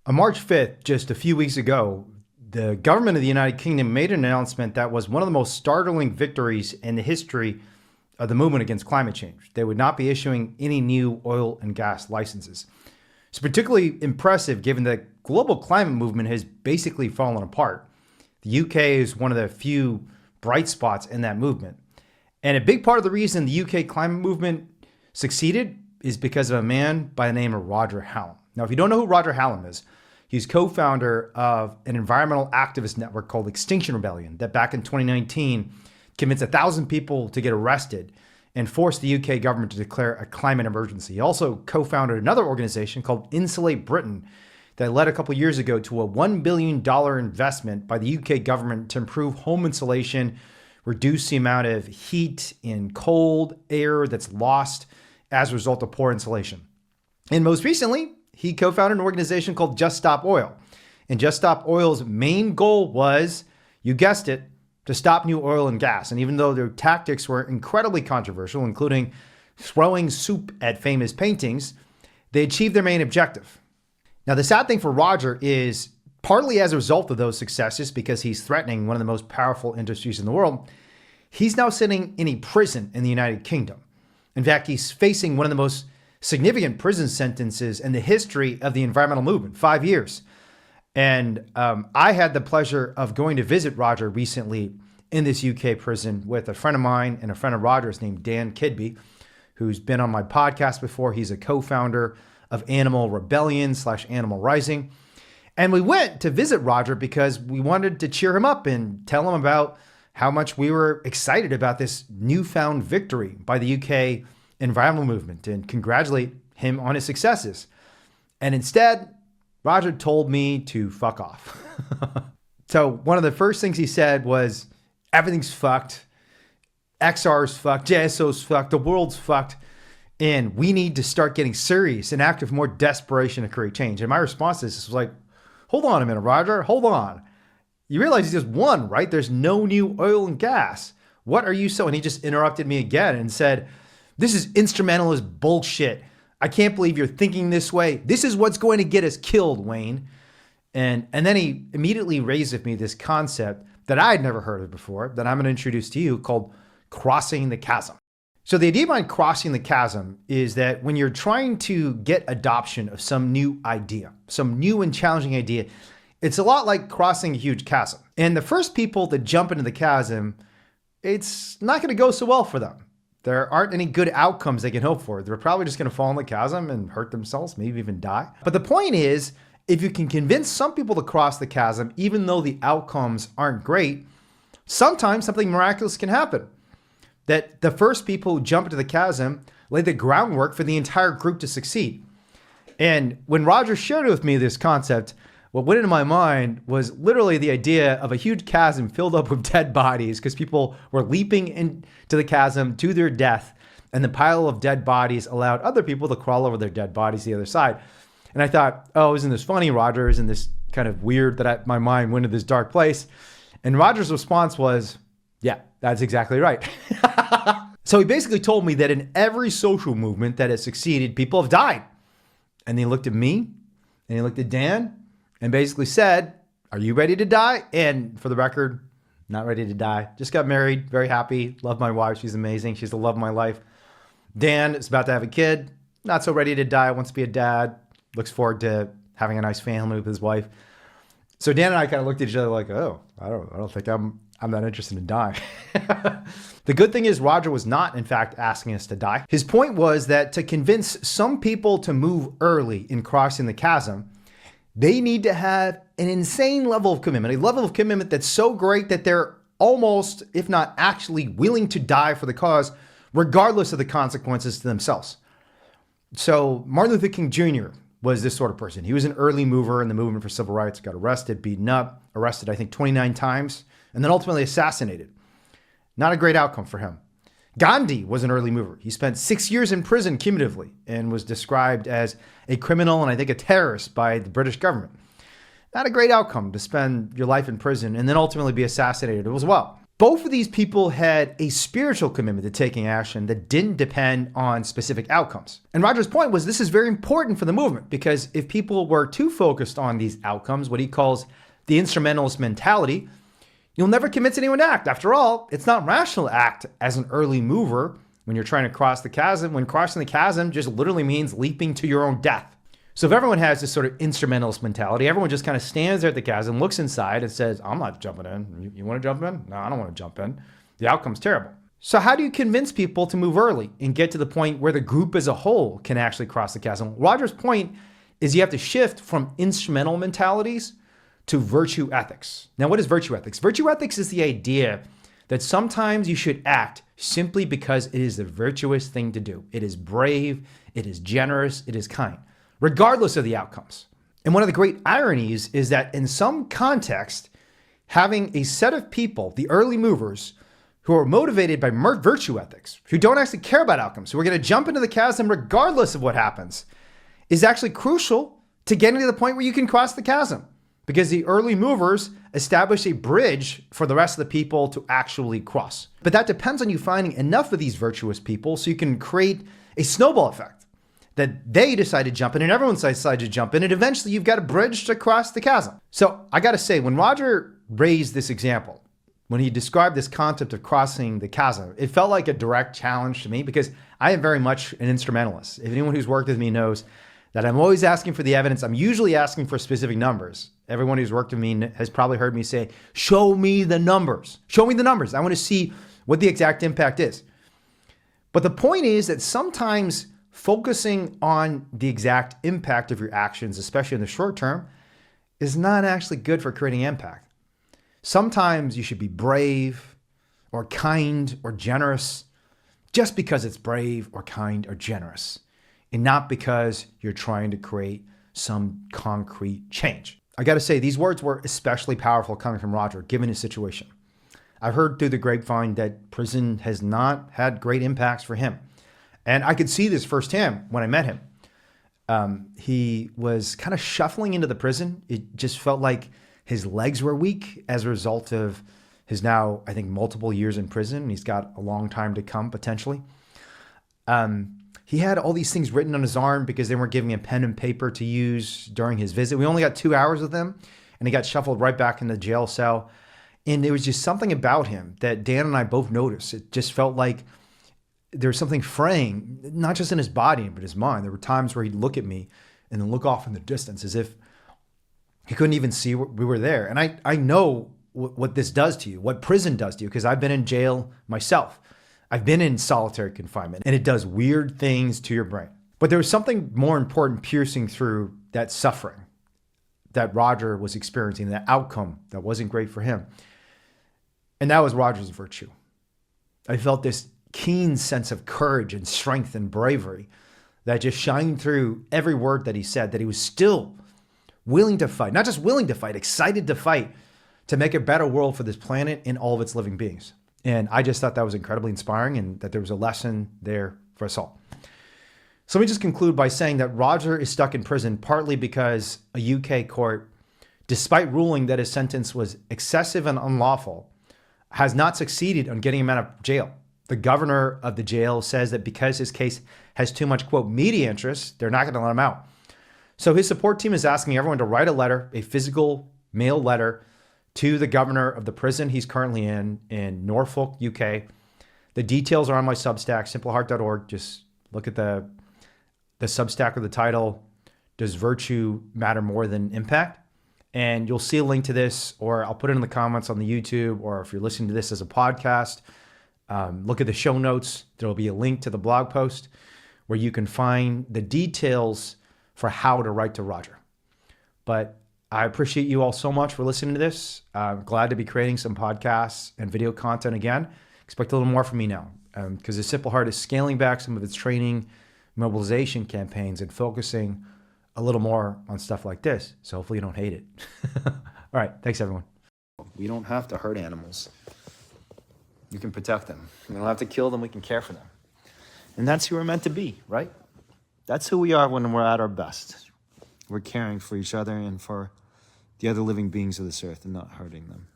On March 5th, just a few weeks ago, the government of the United Kingdom made an announcement that was one of the most startling victories in the history of the movement against climate change. They would not be issuing any new oil and gas licenses. It's particularly impressive given that global climate movement has basically fallen apart. The UK is one of the few bright spots in that movement. And a big part of the reason the UK climate movement succeeded is because of a man by the name of Roger Hallam. Now, if you don't know who Roger Hallam is, he's co-founder of an environmental activist network called Extinction Rebellion that back in 2019 convinced 1,000 people to get arrested and forced the UK government to declare a climate emergency. He also co-founded another organization called Insulate Britain that led a couple years ago to a $1 billion investment by the UK government to improve home insulation, reduce the amount of heat and cold air that's lost as a result of poor insulation. And most recently, he co-founded an organization called Just Stop Oil. And Just Stop Oil's main goal was, you guessed it, to stop new oil and gas. And even though their tactics were incredibly controversial, including throwing soup at famous paintings, they achieved their main objective. Now, the sad thing for Roger is partly as a result of those successes, because he's threatening one of the most powerful industries in the world, he's now sitting in a prison in the United Kingdom. In fact, he's facing one of the most significant prison sentences in the history of the environmental movement, 5 years. And I had the pleasure of going to visit Roger recently in this UK prison with a friend of mine and a friend of Roger's named Dan Kidby, who's been on my podcast before. He's a co-founder of Animal Rebellion / Animal Rising. And we went to visit Roger because we wanted to cheer him up and tell him about how much we were excited about this newfound victory by the UK environmental movement and congratulate him on his successes. And instead, Roger told me to fuck off. So one of the first things he said was, everything's fucked. XR's fucked. JSO's fucked. The world's fucked. And we need to start getting serious and act with more desperation to create change. And my response to this was like, hold on a minute, Roger. Hold on. You realize he just won, right? There's no new oil and gas. What are you so? And he just interrupted me again and said, this is instrumentalist bullshit. I can't believe you're thinking this way. This is what's going to get us killed, Wayne. And then he immediately raised with me this concept that I had never heard of before, that I'm going to introduce to you, called crossing the chasm. So the idea behind crossing the chasm is that when you're trying to get adoption of some new idea, some new and challenging idea, it's a lot like crossing a huge chasm. And the first people that jump into the chasm, it's not going to go so well for them. There aren't any good outcomes they can hope for. They're probably just going to fall in the chasm and hurt themselves, maybe even die. But the point is, if you can convince some people to cross the chasm, even though the outcomes aren't great, sometimes something miraculous can happen. That the first people who jump into the chasm lay the groundwork for the entire group to succeed. And when Roger shared with me this concept, what went into my mind was literally the idea of a huge chasm filled up with dead bodies because people were leaping into the chasm to their death, and the pile of dead bodies allowed other people to crawl over their dead bodies to the other side. And I thought, oh, isn't this funny, Roger? Isn't this kind of weird that my mind went to this dark place? And Roger's response was, yeah, that's exactly right. So he basically told me that in every social movement that has succeeded, people have died. And he looked at me and he looked at Dan and basically said, are you ready to die? And for the record, not ready to die. Just got married, very happy, love my wife. She's amazing. She's the love of my life. Dan is about to have a kid, not so ready to die, wants to be a dad, looks forward to having a nice family with his wife. So Dan and I kind of looked at each other like, oh, I don't think I'm not interested in dying. The good thing is Roger was not, in fact, asking us to die. His point was that to convince some people to move early in crossing the chasm, they need to have an insane level of commitment, a level of commitment that's so great that they're almost, if not actually, willing to die for the cause, regardless of the consequences to themselves. So Martin Luther King Jr. was this sort of person. He was an early mover in the movement for civil rights, got arrested, beaten up, arrested, I think, 29 times, and then ultimately assassinated. Not a great outcome for him. Gandhi was an early mover. He spent 6 years in prison cumulatively and was described as a criminal and I think a terrorist by the British government. Not a great outcome to spend your life in prison and then ultimately be assassinated as well. Both of these people had a spiritual commitment to taking action that didn't depend on specific outcomes. And Roger's point was this is very important for the movement, because if people were too focused on these outcomes, what he calls the instrumentalist mentality, you'll never convince anyone to act. After all, it's not rational to act as an early mover when you're trying to cross the chasm, when crossing the chasm just literally means leaping to your own death. So if everyone has this sort of instrumentalist mentality, everyone just kind of stands there at the chasm, looks inside and says, I'm not jumping in. You want to jump in? No, I don't want to jump in. The outcome's terrible. So how do you convince people to move early and get to the point where the group as a whole can actually cross the chasm? Roger's point is you have to shift from instrumental mentalities to virtue ethics. Now, what is virtue ethics? Virtue ethics is the idea that sometimes you should act simply because it is the virtuous thing to do. It is brave, it is generous, it is kind, regardless of the outcomes. And one of the great ironies is that in some context, having a set of people, the early movers, who are motivated by virtue ethics, who don't actually care about outcomes, who are going to jump into the chasm regardless of what happens, is actually crucial to getting to the point where you can cross the chasm. Because the early movers establish a bridge for the rest of the people to actually cross. But that depends on you finding enough of these virtuous people so you can create a snowball effect. That they decide to jump in and everyone decided to jump in, and eventually you've got a bridge to cross the chasm. So I got to say, when Roger raised this example, when he described this concept of crossing the chasm, it felt like a direct challenge to me, because I am very much an instrumentalist. If anyone who's worked with me knows that I'm always asking for the evidence. I'm usually asking for specific numbers. Everyone who's worked with me has probably heard me say, show me the numbers. Show me the numbers. I want to see what the exact impact is. But the point is that sometimes focusing on the exact impact of your actions, especially in the short term, is not actually good for creating impact. Sometimes you should be brave or kind or generous just because it's brave or kind or generous, and not because you're trying to create some concrete change. I got to say, these words were especially powerful coming from Roger, given his situation. I've heard through the grapevine that prison has not had great impacts for him. And I could see this firsthand when I met him. He was kind of shuffling into the prison. It just felt like his legs were weak as a result of his now, I think, multiple years in prison. He's got a long time to come, potentially. He had all these things written on his arm because they weren't giving him pen and paper to use during his visit. We only got 2 hours with him, and he got shuffled right back in the jail cell. And there was just something about him that Dan and I both noticed. It just felt like there was something fraying, not just in his body, but his mind. There were times where he'd look at me and then look off in the distance as if he couldn't even see we were there. And I know what this does to you, what prison does to you, because I've been in jail myself. I've been in solitary confinement, and it does weird things to your brain. But there was something more important piercing through that suffering that Roger was experiencing, that outcome that wasn't great for him. And that was Roger's virtue. I felt this keen sense of courage and strength and bravery that just shined through every word that he said, that he was still willing to fight, not just willing to fight, excited to fight to make a better world for this planet and all of its living beings. And I just thought that was incredibly inspiring, and that there was a lesson there for us all. So let me just conclude by saying that Roger is stuck in prison partly because a UK court, despite ruling that his sentence was excessive and unlawful, has not succeeded on getting him out of jail. The governor of the jail says that because his case has too much, quote, media interest, they're not going to let him out. So his support team is asking everyone to write a letter, a physical mail letter, to the governor of the prison he's currently in Norfolk, UK. The details are on my Substack, simpleheart.org. Just look at the Substack with the title, Does Virtue Matter More Than Impact? And you'll see a link to this, or I'll put it in the comments on the YouTube, or if you're listening to this as a podcast, look at the show notes. There will be a link to the blog post where you can find the details for how to write to Roger. But I appreciate you all so much for listening to this. I'm glad to be creating some podcasts and video content again. Expect a little more from me now, because the Simple Heart is scaling back some of its training mobilization campaigns and focusing a little more on stuff like this. So hopefully you don't hate it. All right. Thanks, everyone. We don't have to hurt animals. You can protect them. We don't have to kill them. We can care for them. And that's who we're meant to be, right? That's who we are when we're at our best. We're caring for each other and for the other living beings of this earth and not hurting them.